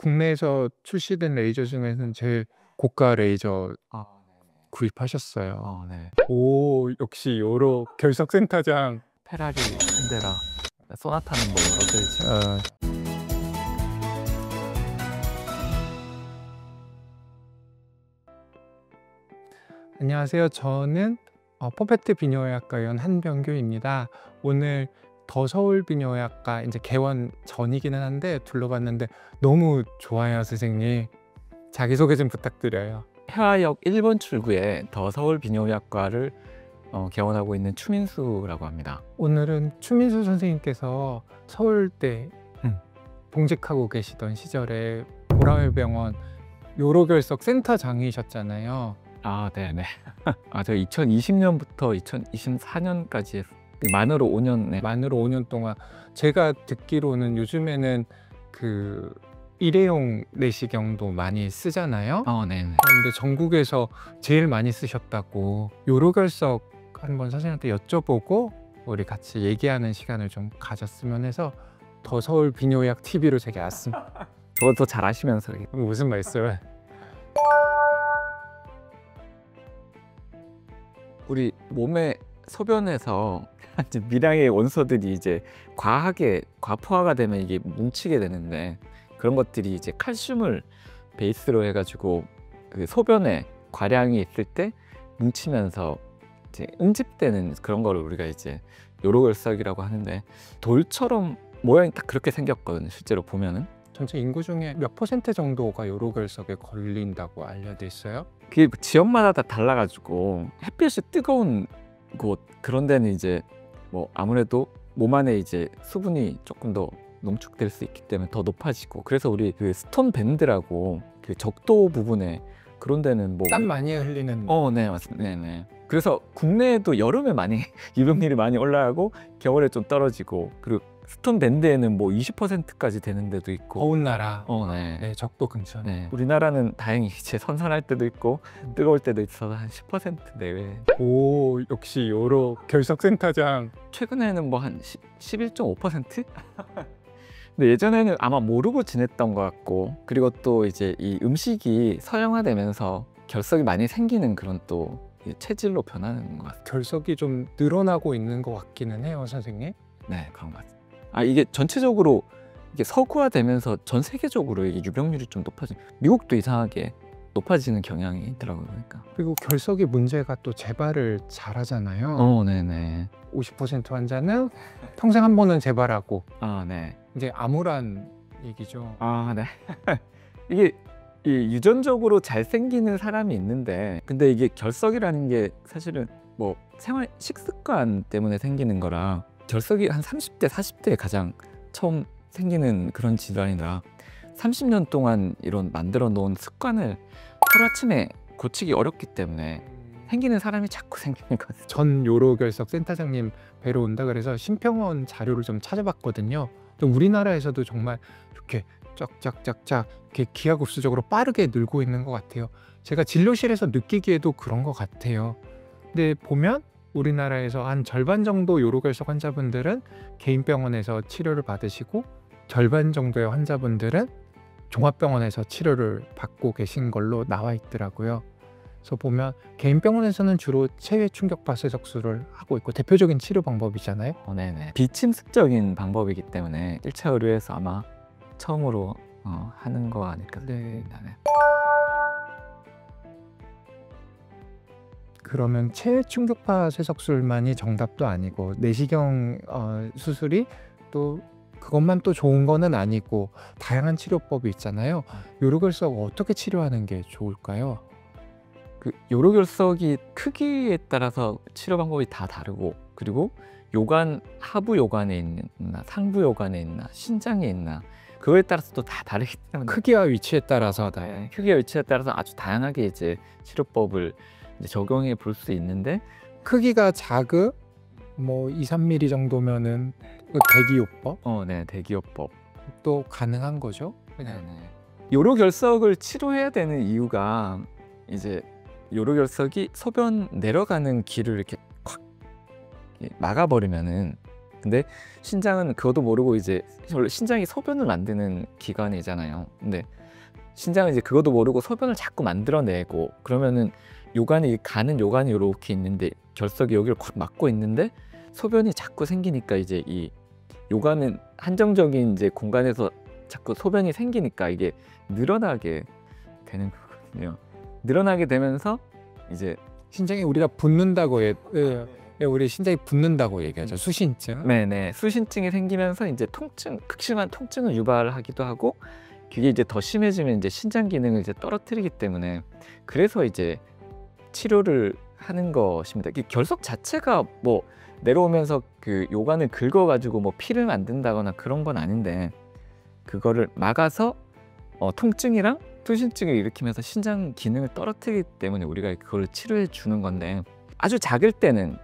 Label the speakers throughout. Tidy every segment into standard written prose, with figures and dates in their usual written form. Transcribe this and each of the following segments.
Speaker 1: 국내에서 출시된 레이저 중에서는 제일 고가 레이저
Speaker 2: 아,
Speaker 1: 구입하셨어요.
Speaker 2: 네.
Speaker 1: 오, 역시 요로 결석센터장.
Speaker 2: 페라리, 핸데라, 소나타는 뭐 여러 개 있죠.
Speaker 1: 안녕하세요. 저는 퍼펙트 비뇨의학과의원 한병규입니다. 오늘 더 서울 비뇨의학과 이제 개원 전이기는 한데 둘러봤는데 너무 좋아요, 선생님. 자기소개 좀 부탁드려요.
Speaker 2: 해화역 1번 출구에 더 서울 비뇨의학과를 개원하고 있는 추민수라고 합니다.
Speaker 1: 오늘은 추민수 선생님께서 서울대 봉직하고 계시던 시절에 보라매병원 요로결석 센터장이셨잖아요.
Speaker 2: 아, 네네. 저 2020년부터 2024년까지 만으로 5년.
Speaker 1: 만으로 5년 동안 제가 듣기로는 요즘에는 그 일회용 내시경도 많이 쓰잖아요.
Speaker 2: 네네.
Speaker 1: 그런데 전국에서 제일 많이 쓰셨다고 요로결석 한번 선생님한테 여쭤보고 우리 같이 얘기하는 시간을 좀 가졌으면 해서 더 서울 비뇨의학 TV로 제가 왔습니다.
Speaker 2: 저도 잘 아시면서
Speaker 1: 무슨 말씀?
Speaker 2: 우리 몸의 소변에서 미량의 원소들이 이제 과하게 과포화가 되면 이게 뭉치게 되는데, 그런 것들이 이제 칼슘을 베이스로 해가지고 그 소변에 과량이 있을 때 뭉치면서 이제 응집되는 그런 거를 우리가 이제 요로결석이라고 하는데, 돌처럼 모양이 딱 그렇게 생겼거든요, 실제로 보면은.
Speaker 1: 전체 인구 중에 몇 퍼센트 정도가 요로결석에 걸린다고 알려져 있어요?
Speaker 2: 그게 지역마다 다 달라가지고, 햇볕이 뜨거운 곳 그런 데는 이제 뭐 아무래도 몸 안에 이제 수분이 조금 더 농축될 수 있기 때문에 더 높아지고, 그래서 우리 그 스톤 밴드라고 그 적도 부분에 그런 데는 뭐
Speaker 1: 땀 많이 흘리는.
Speaker 2: 네, 맞습니다. 네네. 그래서 국내에도 여름에 많이 유병률이 많이 올라가고 겨울에 좀 떨어지고, 그리고 스톤 밴드에는 뭐 20%까지 되는 데도 있고.
Speaker 1: 더운 나라.
Speaker 2: 네.
Speaker 1: 네, 적도 근처.
Speaker 2: 네. 우리나라는 다행히 이제 선선할 때도 있고 뜨거울 때도 있어서 한 10% 내외.
Speaker 1: 오, 역시 요로 결석센터장.
Speaker 2: 최근에는 뭐 한 11.5%? 근데 예전에는 아마 모르고 지냈던 것 같고, 그리고 또 이제 이 음식이 서양화되면서 결석이 많이 생기는 그런 또 체질로 변하는 것 같아요.
Speaker 1: 결석이 좀 늘어나고 있는 것 같기는 해요, 선생님.
Speaker 2: 네, 그런 것 같아요. 이게 전체적으로 이게 서구화되면서 전 세계적으로 이게 유병률이 좀 높아지. 미국도 이상하게 높아지는 경향이 있더라고요. 그러니까.
Speaker 1: 그리고 결석의 문제가 또 재발을 잘하잖아요.
Speaker 2: 네네.
Speaker 1: 50% 환자는 평생 한 번은 재발하고.
Speaker 2: 네.
Speaker 1: 이제 암울한 얘기죠.
Speaker 2: 네. 이게 유전적으로 잘 생기는 사람이 있는데, 근데 이게 결석이라는 게 사실은 뭐 생활 식습관 때문에 생기는 거라, 결석이 한 30대, 40대에 가장 처음 생기는 그런 질환이라 30년 동안 이런 만들어 놓은 습관을 하루아침에 고치기 어렵기 때문에 생기는 사람이 자꾸 생기는 거죠.
Speaker 1: 전 요로결석 센터장님 뵈러 온다 그래서 심평원 자료를 좀 찾아봤거든요. 좀 우리나라에서도 정말 이렇게 쫙쫙쫙쫙 이렇게 기하급수적으로 빠르게 늘고 있는 것 같아요. 제가 진료실에서 느끼기에도 그런 것 같아요. 근데 보면 우리나라에서 한 절반 정도 요로결석 환자분들은 개인 병원에서 치료를 받으시고, 절반 정도의 환자분들은 종합병원에서 치료를 받고 계신 걸로 나와 있더라고요. 그래서 보면 개인 병원에서는 주로 체외 충격파 세석술을 하고 있고 대표적인 치료 방법이잖아요.
Speaker 2: 네네. 비침습적인 방법이기 때문에 1차 의료에서 아마 처음으로 하는 거 아닐까 싶습니다. 네.
Speaker 1: 그러면 체외 충격파 세석술만이 정답도 아니고 내시경 수술이 또 그것만 또 좋은 거는 아니고 다양한 치료법이 있잖아요. 요로결석 어떻게 치료하는 게 좋을까요?
Speaker 2: 그 요로결석이 크기에 따라서 치료 방법이 다 다르고, 그리고 요관, 하부 요관에 있나 상부 요관에 있나 신장에 있나 그거에 따라서 또 다 다르기 때문에
Speaker 1: 크기와 위치에 따라서
Speaker 2: 크기와 위치에 따라서 아주 다양하게 이제 치료법을 이제 적용해 볼 수 있는데,
Speaker 1: 크기가 작은 뭐 2, 3mm 정도면은 그 대기요법
Speaker 2: 네, 대기요법
Speaker 1: 또 가능한 거죠.
Speaker 2: 네네. 요로결석을 치료해야 되는 이유가, 이제 요로결석이 소변 내려가는 길을 이렇게 콱 막아버리면은 근데 신장은 그것도 모르고 이제 원래 신장이 소변을 만드는 기관이잖아요. 근데 신장은 이제 그것도 모르고 소변을 자꾸 만들어내고 그러면은 요관이 가는 요관이 이렇게 있는데 결석이 여기를 콱 막고 있는데 소변이 자꾸 생기니까 이제 이 요관은 한정적인 이제 공간에서 자꾸 소변이 생기니까 이게 늘어나게 되는 거거든요. 늘어나게 되면서 이제
Speaker 1: 신장이 우리가 붓는다고 우리 신장이 붓는다고 얘기하죠. 수신증.
Speaker 2: 네네 수신증이 생기면서 이제 통증, 극심한 통증을 유발하기도 하고 그게 이제 더 심해지면 이제 신장 기능을 이제 떨어뜨리기 때문에 그래서 이제 치료를 하는 것입니다. 이 결석 자체가 뭐 내려오면서 그 요관을 긁어가지고 뭐 피를 만든다거나 그런 건 아닌데 그거를 막아서 통증이랑 수신증을 일으키면서 신장 기능을 떨어뜨리기 때문에 우리가 그걸 치료해 주는 건데 아주 작을 때는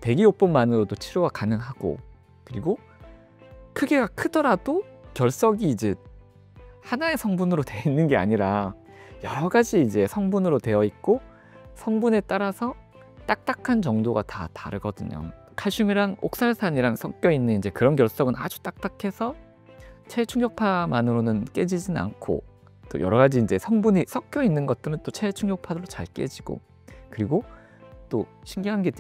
Speaker 2: 대기요법만으로도 치료가 가능하고 그리고 크기가 크더라도 결석이 이제 하나의 성분으로 되어 있는 게 아니라 여러 가지 이제 성분으로 되어 있고 성분에 따라서 딱딱한 정도가 다 다르거든요. 칼슘이랑 옥살산이랑 섞여 있는 이제 그런 결석은 아주 딱딱해서 체해 충격파만으로는 깨지진 않고 또 여러 가지 이제 성분이 섞여 있는 것들은 또 체해 충격파로 잘 깨지고 그리고 또 신기한 게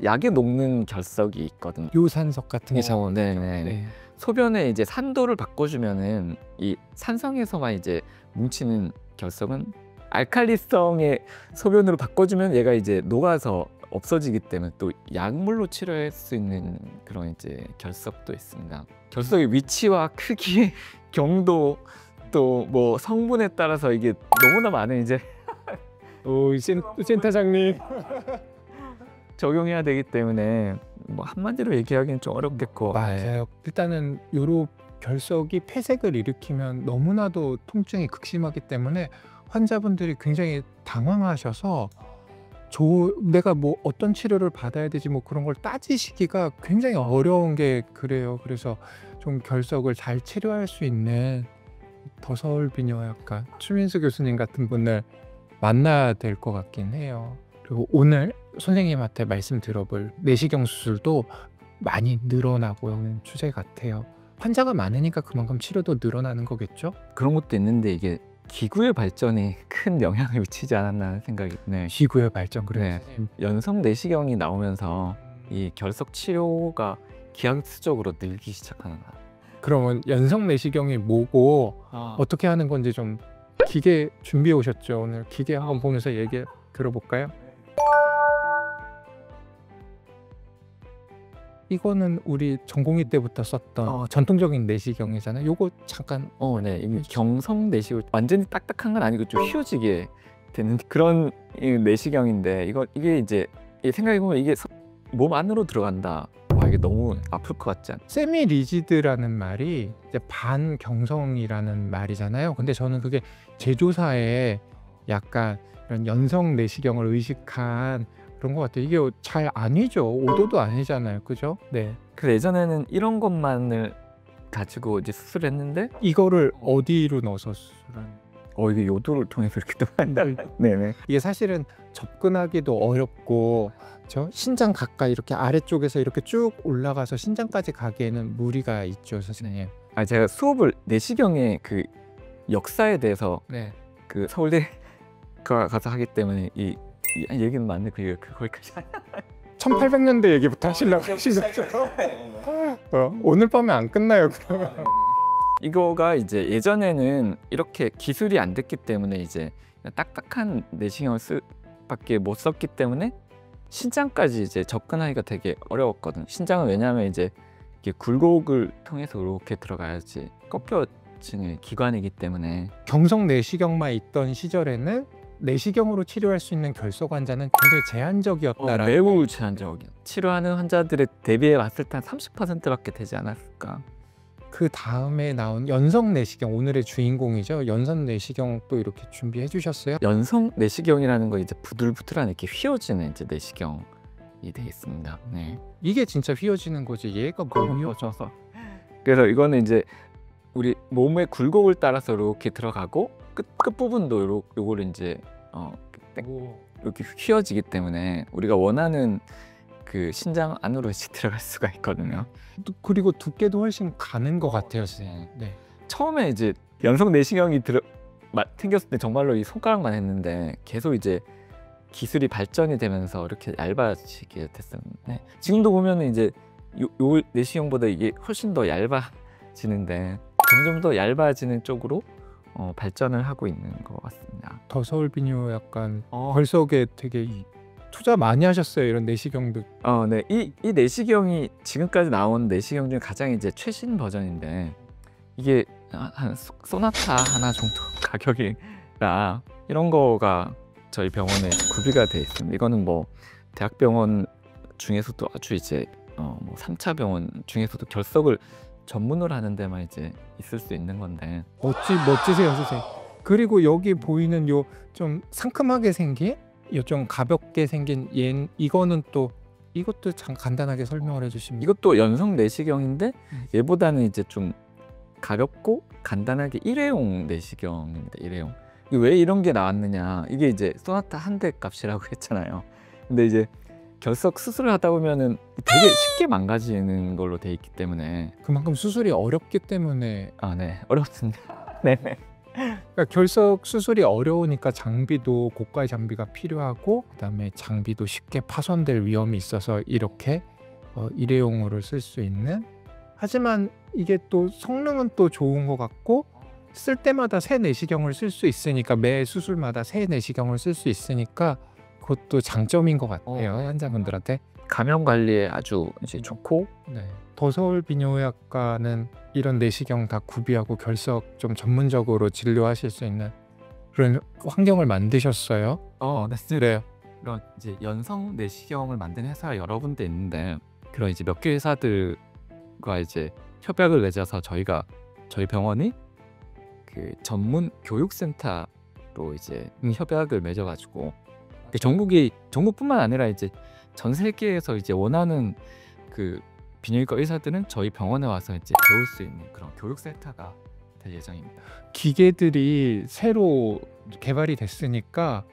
Speaker 2: 약에 녹는 결석이 있거든요.
Speaker 1: 요산석 같은 거.
Speaker 2: 네네.
Speaker 1: 네.
Speaker 2: 소변에 이제 산도를 바꿔주면은 이 산성에서만 이제 뭉치는 결석은 알칼리성의 소변으로 바꿔주면 얘가 이제 녹아서 없어지기 때문에 또 약물로 치료할 수 있는 그런 이제 결석도 있습니다. 결석의 위치와 크기, 경도 또 뭐 성분에 따라서 이게 너무나 많은 이제
Speaker 1: 센터장님.
Speaker 2: 적용해야 되기 때문에 뭐 한마디로 얘기하기는 좀 어렵겠고
Speaker 1: 맞아요. 일단은 요로 결석이 폐색을 일으키면 너무나도 통증이 극심하기 때문에 환자분들이 굉장히 당황하셔서 내가 뭐 어떤 치료를 받아야 되지 뭐 그런 걸 따지시기가 굉장히 어려운 게 그래요. 그래서 좀 결석을 잘 치료할 수 있는 더서울비뇨약과 추민수 교수님 같은 분을 만나야 될 것 같긴 해요. 그리고 오늘 선생님한테 말씀 들어볼 내시경 수술도 많이 늘어나고 있는 추세 같아요. 환자가 많으니까 그만큼 치료도 늘어나는 거겠죠?
Speaker 2: 그런 것도 있는데 이게 기구의 발전이 큰 영향을 미치지 않았나 하는 생각이 드네요.
Speaker 1: 기구의 발전 그래.
Speaker 2: 연성 내시경이 나오면서 이 결석 치료가 기하급수적으로 늘기 시작하는 거야.
Speaker 1: 그러면 연성 내시경이 뭐고 어떻게 하는 건지 좀 기계 준비해 오셨죠? 오늘 기계 한번 보면서 얘기 들어볼까요? 이거는 우리 전공의 때부터 썼던 전통적인 내시경이잖아요. 요거 잠깐
Speaker 2: 네. 이게 경성 내시경 완전히 딱딱한 건 아니고 좀 휘어지게 되는 그런 내시경인데 이게 이제 생각해 보면 이게 몸 안으로 들어간다. 와 이게 너무 아플 것 같지 않아?
Speaker 1: 세미 리지드라는 말이 이제 반경성이라는 말이잖아요. 근데 저는 그게 제조사에 약간 이런 연성 내시경을 의식한 그런 것 같아요. 이게 잘 아니죠. 오도도 아니잖아요. 그죠? 네.
Speaker 2: 그래서 예전에는 이런 것만을 가지고 이제 수술했는데
Speaker 1: 이거를 어디로 넣어서 수술하는?
Speaker 2: 이게 요도를 통해서 이렇게 또 한다. 네네.
Speaker 1: 이게 사실은 접근하기도 어렵고 저 신장 가까이 이렇게 아래쪽에서 이렇게 쭉 올라가서 신장까지 가기에는 무리가 있죠, 선생님.
Speaker 2: 제가 수업을 내시경의 그 역사에 대해서
Speaker 1: 네.
Speaker 2: 그 서울대 가서 하기 때문에 이 얘기는 맞네. 거기까지
Speaker 1: 1800년대 얘기부터 하시려고 하시죠. 오늘 밤에 안 끝나요, 그러면.
Speaker 2: 이거가 이제 예전에는 이렇게 기술이 안 됐기 때문에 이제 딱딱한 내시경을 밖에 못 썼기 때문에 신장까지 이제 접근하기가 되게 어려웠거든. 신장은 왜냐하면 이제 이게 굴곡을 통해서 이렇게 들어가야지 꺾여지는 기관이기 때문에
Speaker 1: 경성 내시경만 있던 시절에는 내시경으로 치료할 수 있는 결석 환자는 굉장히 제한적이었다라는
Speaker 2: 매우 제한적이야. 치료하는 환자들에 대비해 봤을 때 한 30%밖에 되지 않았을까.
Speaker 1: 그 다음에 나온 연성 내시경, 오늘의 주인공이죠. 연성 내시경 또 이렇게 준비해 주셨어요.
Speaker 2: 연성 내시경이라는 거 이제 부들부들한 이렇게 휘어지는 이제 내시경이 돼 있습니다. 네.
Speaker 1: 이게 진짜 휘어지는 거지. 얘가 뭐 휘어져서.
Speaker 2: 그래서 이거는 이제 우리 몸의 굴곡을 따라서 이렇게 들어가고 끝 부분도 요거를 이제 이렇게 휘어지기 때문에 우리가 원하는 그 신장 안으로 이제 들어갈 수가 있거든요.
Speaker 1: 그리고 두께도 훨씬 가는 것 같아요, 선생님. 네.
Speaker 2: 처음에 이제 연성 내시경이 생겼을 때 정말로 이 손가락만 했는데 계속 이제 기술이 발전이 되면서 이렇게 얇아지게 됐었는데 지금도 보면은 이제 요 내시경보다 이게 훨씬 더 얇아지는데 점점 더 얇아지는 쪽으로 발전을 하고 있는 것 같습니다.
Speaker 1: 더 서울 비뇨 약간 결석에 되게 투자 많이 하셨어요. 이런 내시경도.
Speaker 2: 네. 이 내시경이 지금까지 나온 내시경 중에 가장 이제 최신 버전인데 이게 한 소나타 하나 정도 가격이라 이런 거가 저희 병원에 구비가 돼 있습니다. 이거는 뭐 대학병원 중에서도 아주 이제 뭐 3차 병원 중에서도 결석을 전문으로 하는 데만 이제 있을 수 있는 건데
Speaker 1: 멋지세요, 선생님. 그리고 여기 보이는 요 좀 상큼하게 생긴 요 좀 가볍게 생긴 이거는 또 이것도 참 간단하게 설명을 해주시면.
Speaker 2: 이것도 연성 내시경인데 얘보다는 이제 좀 가볍고 간단하게 일회용 내시경입니다. 일회용. 왜 이런 게 나왔느냐? 이게 이제 소나타 한 대 값이라고 했잖아요. 근데 이제 결석 수술을 하다 보면은 되게 쉽게 망가지는 걸로 돼 있기 때문에
Speaker 1: 그만큼 수술이 어렵기 때문에.
Speaker 2: 네, 어렵습니다. 네.
Speaker 1: 그러니까 결석 수술이 어려우니까 장비도 고가의 장비가 필요하고 그다음에 장비도 쉽게 파손될 위험이 있어서 이렇게 일회용으로 쓸 수 있는. 하지만 이게 또 성능은 또 좋은 것 같고 쓸 때마다 새 내시경을 쓸 수 있으니까 매 수술마다 새 내시경을 쓸 수 있으니까 그것도 장점인 것 같아요. 환자분들한테.
Speaker 2: 감염 관리에 아주 이제 좋고.
Speaker 1: 네. 더 서울 비뇨의학과는 이런 내시경 다 구비하고 결석 좀 전문적으로 진료하실 수 있는 그런 환경을 만드셨어요.
Speaker 2: 네. 이런 이제 연성 내시경을 만든 회사가 여러 군데 있는데 그런 이제 몇 개 회사들과 이제 협약을 맺어서 저희 병원이 그 전문 교육센터로 이제 협약을 맺어가지고 전국뿐만 아니라 이제 전 세계에서 이제 원하는 그 비뇨기과 의사들은 저희 병원에 와서 이제 배울 수 있는 그런 교육센터가 될 예정입니다.
Speaker 1: 기계들이 새로 개발이 됐으니까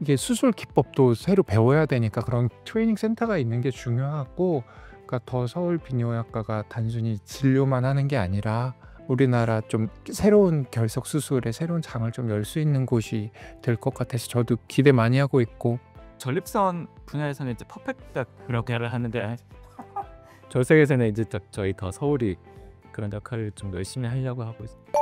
Speaker 1: 이게 수술 기법도 새로 배워야 되니까 그런 트레이닝 센터가 있는 게 중요하고, 그러니까 더 서울 비뇨의학과가 단순히 진료만 하는 게 아니라 우리나라 좀 새로운 결석 수술에 새로운 장을 좀 열 수 있는 곳이 될 것 같아서 저도 기대 많이 하고 있고.
Speaker 2: 전립선 분야에서는 이제 퍼펙트 그런 역할을 하는데 전 세계에서는 이제 저희 더 서울이 그런 역할을 좀 열심히 하려고 하고 있습니다.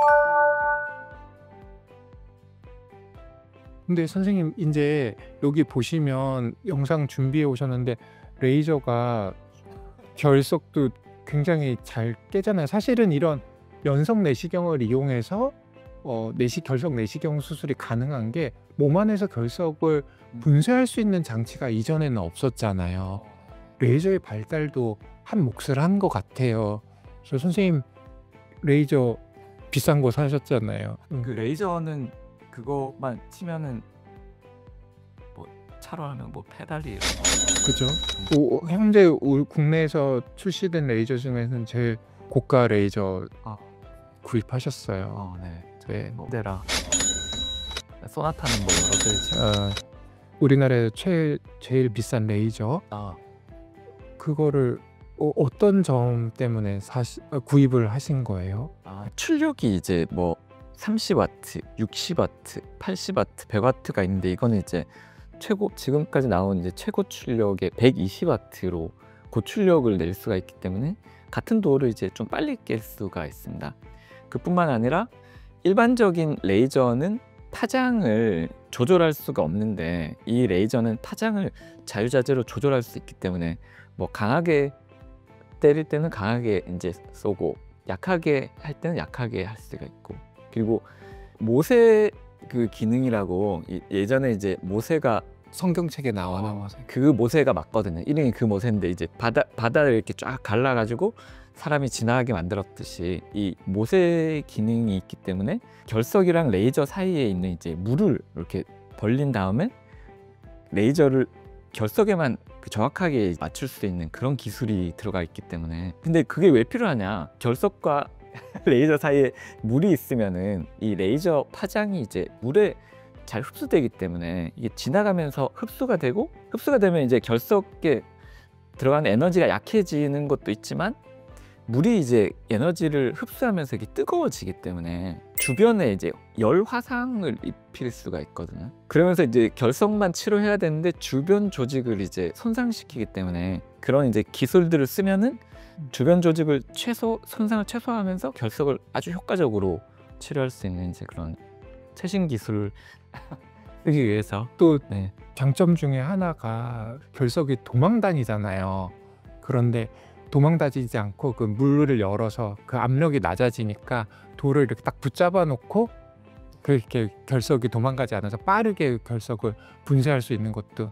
Speaker 1: 근데 선생님 이제 여기 보시면 영상 준비해 오셨는데 레이저가 결석도 굉장히 잘 깨잖아요. 사실은 이런 연성 내시경을 이용해서 결석 내시경 수술이 가능한 게 몸 안에서 결석을 분쇄할 수 있는 장치가 이전에는 없었잖아요. 레이저의 발달도 한 몫을 한 것 같아요. 그래서 선생님 레이저 비싼 거 사셨잖아요.
Speaker 2: 그 레이저는 그거만 치면은 뭐 차로 하면 뭐 페달이
Speaker 1: 그죠? 현재 국내에서 출시된 레이저 중에서는 제일 고가 레이저 구입하셨어요.
Speaker 2: 네. 모데라 소나타는 뭐 여러 개 있죠.
Speaker 1: 우리나라에 제일 비싼 레이저. 그거를 어떤 점 때문에 구입을 하신 거예요?
Speaker 2: 출력이 이제 뭐 30W, 60W, 80W, 100W가 있는데 이거는 이제 지금까지 나온 이제 최고 출력의 120W로 고출력을 낼 수가 있기 때문에 같은 도어를 이제 좀 빨리 깰 수가 있습니다. 그뿐만 아니라 일반적인 레이저는 파장을 조절할 수가 없는데 이 레이저는 파장을 자유자재로 조절할 수 있기 때문에 뭐 강하게 때릴 때는 강하게 이제 쏘고 약하게 할 때는 약하게 할 수가 있고, 그리고 모세 그 기능이라고 예전에 이제 모세가
Speaker 1: 성경책에 나와요.
Speaker 2: 그 모세가 맞거든요. 이름이 그 모세인데 이제 바다를 이렇게 쫙 갈라가지고 사람이 지나가게 만들었듯이 이 모세 기능이 있기 때문에 결석이랑 레이저 사이에 있는 이제 물을 이렇게 벌린 다음에 레이저를 결석에만 정확하게 맞출 수 있는 그런 기술이 들어가 있기 때문에. 근데 그게 왜 필요하냐? 결석과 레이저 사이에 물이 있으면은 이 레이저 파장이 이제 물에 잘 흡수되기 때문에 이게 지나가면서 흡수가 되면 이제 결석에 들어가는 에너지가 약해지는 것도 있지만 물이 이제 에너지를 흡수하면서 이게 뜨거워지기 때문에 주변에 이제 열 화상을 입힐 수가 있거든요. 그러면서 이제 결석만 치료해야 되는데 주변 조직을 이제 손상시키기 때문에 그런 이제 기술들을 쓰면은 주변 조직을 손상을 최소화하면서 결석을 아주 효과적으로 치료할 수 있는 이제 그런 최신 기술을 쓰기 위해서
Speaker 1: 또
Speaker 2: 네.
Speaker 1: 장점 중에 하나가 결석이 도망다니잖아요. 그런데 도망다니지 않고 그 물을 열어서 그 압력이 낮아지니까 돌을 이렇게 딱 붙잡아 놓고 그렇게 결석이 도망가지 않아서 빠르게 결석을 분쇄할 수 있는 것도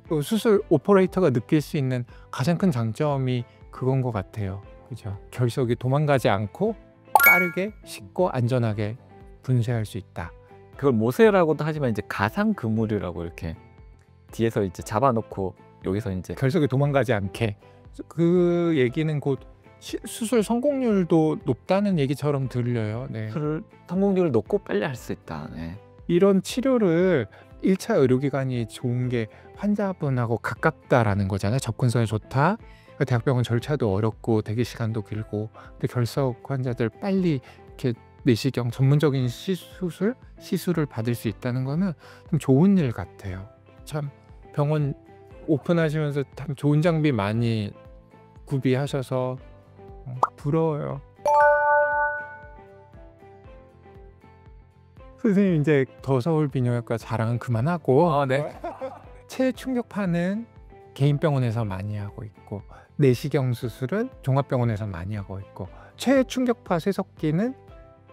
Speaker 1: 또 수술 오퍼레이터가 느낄 수 있는 가장 큰 장점이 그건 것 같아요. 그죠? 결석이 도망가지 않고 빠르게 쉽고 안전하게 분쇄할 수 있다.
Speaker 2: 그걸 모세라고도 하지만 이제 가상 그물이라고 이렇게 뒤에서 이제 잡아놓고 여기서 이제
Speaker 1: 결석이 도망가지 않게. 그 얘기는 곧 수술 성공률도 높다는 얘기처럼 들려요. 네.
Speaker 2: 수술 성공률을 높고 빨리 할 수 있다. 네.
Speaker 1: 이런 치료를 1차 의료기관이 좋은 게 환자분하고 가깝다라는 거잖아요. 접근성이 좋다. 대학병원 절차도 어렵고 대기 시간도 길고, 근데 결석 환자들 빨리 이렇게 내시경 전문적인 시술을 받을 수 있다는 거는 참 좋은 일 같아요. 참 병원 오픈하시면서 참 좋은 장비 많이 구비하셔서 부러워요. 선생님 이제 더 서울 비뇨기과 자랑은 그만하고
Speaker 2: 네.
Speaker 1: 체충격파는 개인 병원에서 많이 하고 있고 내시경 수술은 종합병원에서 많이 하고 있고 체충격파 세석기는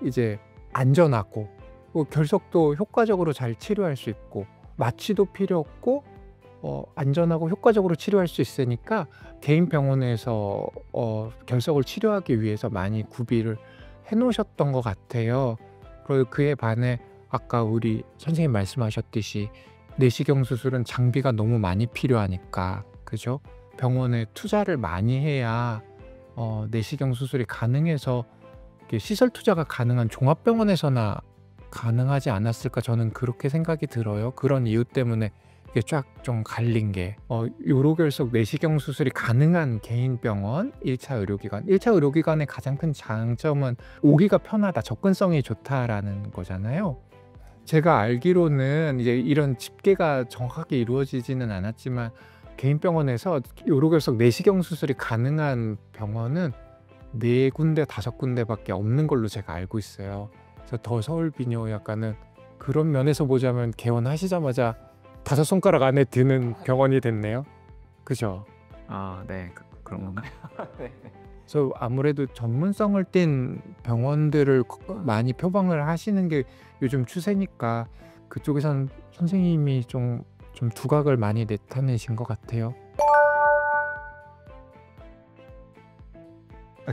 Speaker 1: 이제 안전하고 결석도 효과적으로 잘 치료할 수 있고 마취도 필요 없고 안전하고 효과적으로 치료할 수 있으니까 개인 병원에서 결석을 치료하기 위해서 많이 구비를 해놓으셨던 것 같아요. 그리고 그에 반해 아까 우리 선생님 말씀하셨듯이 내시경 수술은 장비가 너무 많이 필요하니까, 그죠? 병원에 투자를 많이 해야 내시경 수술이 가능해서 시설 투자가 가능한 종합병원에서나 가능하지 않았을까, 저는 그렇게 생각이 들어요. 그런 이유 때문에 이게 쫙 좀 갈린 게 요로결석 내시경 수술이 가능한 개인 병원 1차 의료기관. 1차 의료기관의 가장 큰 장점은 오기가 편하다, 접근성이 좋다라는 거잖아요. 제가 알기로는 이제 이런 집계가 정확하게 이루어지지는 않았지만 개인 병원에서 요로결석 내시경 수술이 가능한 병원은 4군데 5군데밖에 없는 걸로 제가 알고 있어요. 그래서 더 서울 비뇨기과는 그런 면에서 보자면 개원하시자마자 5손가락 안에 드는 병원이 됐네요. 그죠?
Speaker 2: 네. 그런 건가요? 네.
Speaker 1: 그래서 아무래도 전문성을 띈 병원들을 많이 표방을 하시는 게 요즘 추세니까 그쪽에선 선생님이 좀 두각을 많이 나타내신 것 같아요.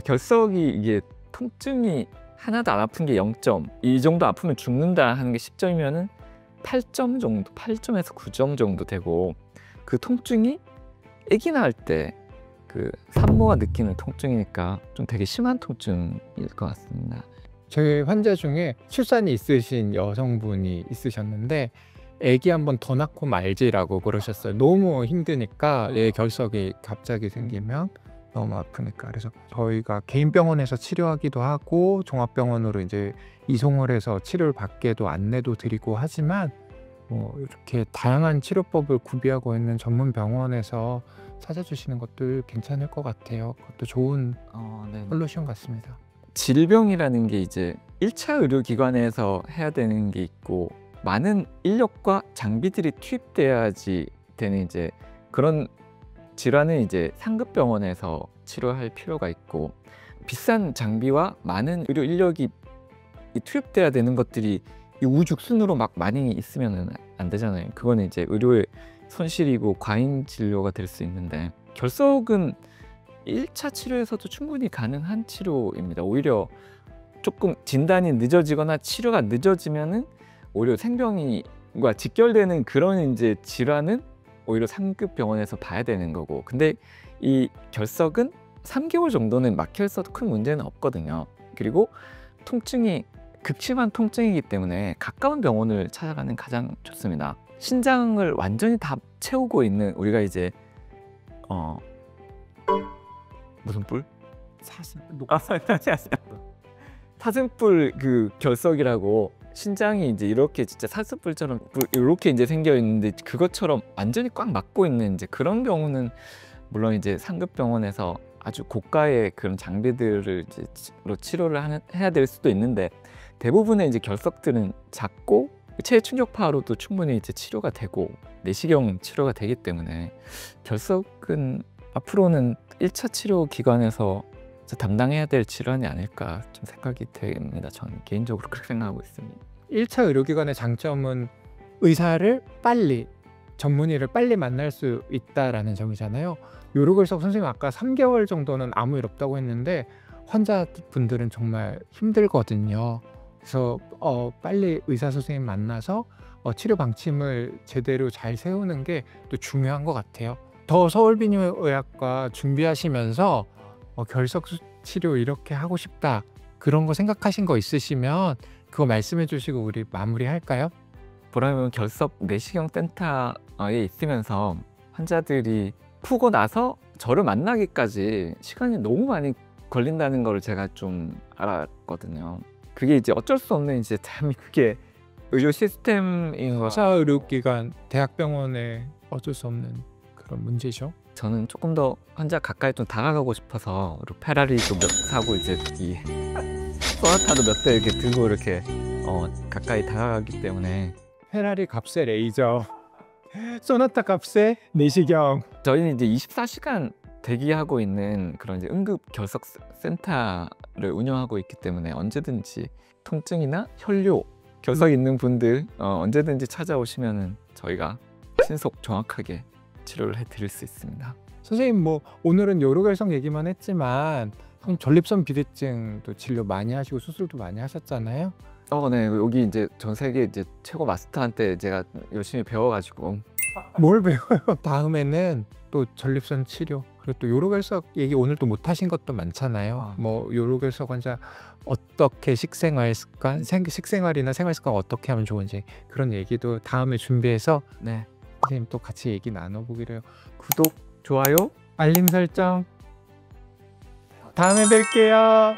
Speaker 2: 결석이 이게 통증이 하나도 안 아픈 게 0점, 이 정도 아프면 죽는다 하는 게 10점이면은 8점 정도, 8점에서 9점 정도 되고, 그 통증이 아기 낳을 때 그 산모가 느끼는 통증이니까 좀 되게 심한 통증일 것 같습니다.
Speaker 1: 저희 환자 중에 출산이 있으신 여성분이 있으셨는데 아기 한 번 더 낳고 말지라고 그러셨어요. 너무 힘드니까 결석이 갑자기 생기면 너무 아프니까. 그래서 저희가 개인 병원에서 치료하기도 하고 종합병원으로 이제 이송을 해서 치료를 받게도 안내도 드리고 하지만 이렇게 다양한 치료법을 구비하고 있는 전문 병원에서 찾아주시는 것도 괜찮을 것 같아요. 그것도 좋은 솔루션 같습니다.
Speaker 2: 질병이라는 게 이제 1차 의료기관에서 해야 되는 게 있고, 많은 인력과 장비들이 투입돼야지 되는 이제 그런 질환은 이제 상급 병원에서 치료할 필요가 있고, 비싼 장비와 많은 의료 인력이 투입돼야 되는 것들이 이 우죽순으로 막 많이 있으면 안 되잖아요. 그거는 이제 의료의 손실이고 과잉 진료가 될 수 있는데, 결석은 1차 치료에서도 충분히 가능한 치료입니다. 오히려 조금 진단이 늦어지거나 치료가 늦어지면은 오히려 생명과 직결되는 그런 이제 질환은 오히려 상급 병원에서 봐야 되는 거고, 근데 이 결석은 3개월 정도는 막혀있어도 큰 문제는 없거든요. 그리고 통증이 극심한 통증이기 때문에 가까운 병원을 찾아가는 가장 좋습니다. 신장을 완전히 다 채우고 있는, 우리가 이제 무슨 뿔?
Speaker 1: 사슴
Speaker 2: 사슴뿔 그 결석이라고 신장이 이제 이렇게 진짜 사슴뿔처럼 이렇게 이제 생겨 있는데 그것처럼 완전히 꽉 막고 있는 이제 그런 경우는 물론 이제 상급 병원에서 아주 고가의 그런 장비들을 이제 치료를 해야 될 수도 있는데 대부분의 이제 결석들은 작고 체외 충격파로도 충분히 이제 치료가 되고 내시경 치료가 되기 때문에 결석은 앞으로는 1차 치료 기관에서 담당해야 될 질환이 아닐까 좀 생각이 됩니다. 저는 개인적으로 그렇게 생각하고 있습니다.
Speaker 1: 1차 의료기관의 장점은 의사를 빨리 전문의를 빨리 만날 수 있다라는 점이잖아요. 요로결석 선생님 아까 3개월 정도는 아무 일 없다고 했는데 환자분들은 정말 힘들거든요. 그래서 빨리 의사 선생님 만나서 치료 방침을 제대로 잘 세우는 게 또 중요한 것 같아요. 더 서울비뇨의학과 준비하시면서 결석 치료 이렇게 하고 싶다 그런 거 생각하신 거 있으시면 그거 말씀해 주시고 우리 마무리할까요?
Speaker 2: 보라면 결석 내시경 센터에 있으면서 환자들이 푸고 나서 저를 만나기까지 시간이 너무 많이 걸린다는 걸 제가 좀 알았거든요. 그게 이제 어쩔 수 없는 이제 대한민국의 의료 시스템인 것 같아요.
Speaker 1: 사 의료기관 대학병원에 어쩔 수 없는 그런 문제죠.
Speaker 2: 저는 조금 더 환자 가까이 좀 다가가고 싶어서 페라리도 몇 사고 이제 이 소나타도 몇 대 이렇게 들고 이렇게 가까이 다가가기 때문에
Speaker 1: 페라리 값에 레이저, 소나타 값에 내시경.
Speaker 2: 저희는 이제 24시간 대기하고 있는 그런 이제 응급 결석 센터를 운영하고 있기 때문에 언제든지 통증이나 혈뇨 결석 있는 분들 언제든지 찾아오시면은 저희가 신속 정확하게 치료를 해드릴 수 있습니다.
Speaker 1: 선생님 뭐 오늘은 요로결석 얘기만 했지만 전립선 비대증도 진료 많이 하시고 수술도 많이 하셨잖아요.
Speaker 2: 네, 여기 이제 전 세계 이제 최고 마스터한테 제가 열심히 배워가지고
Speaker 1: 뭘 배워요? 다음에는 또 전립선 치료 그리고 또 요로결석 얘기 오늘 또 못 하신 것도 많잖아요. 뭐 요로결석 환자 어떻게 식생활 습관, 식생활이나 생활 습관 어떻게 하면 좋은지 그런 얘기도 다음에 준비해서
Speaker 2: 네,
Speaker 1: 선생님 또 같이 얘기 나눠보기로 해요.
Speaker 2: 구독, 좋아요,
Speaker 1: 알림 설정. 다음에 뵐게요.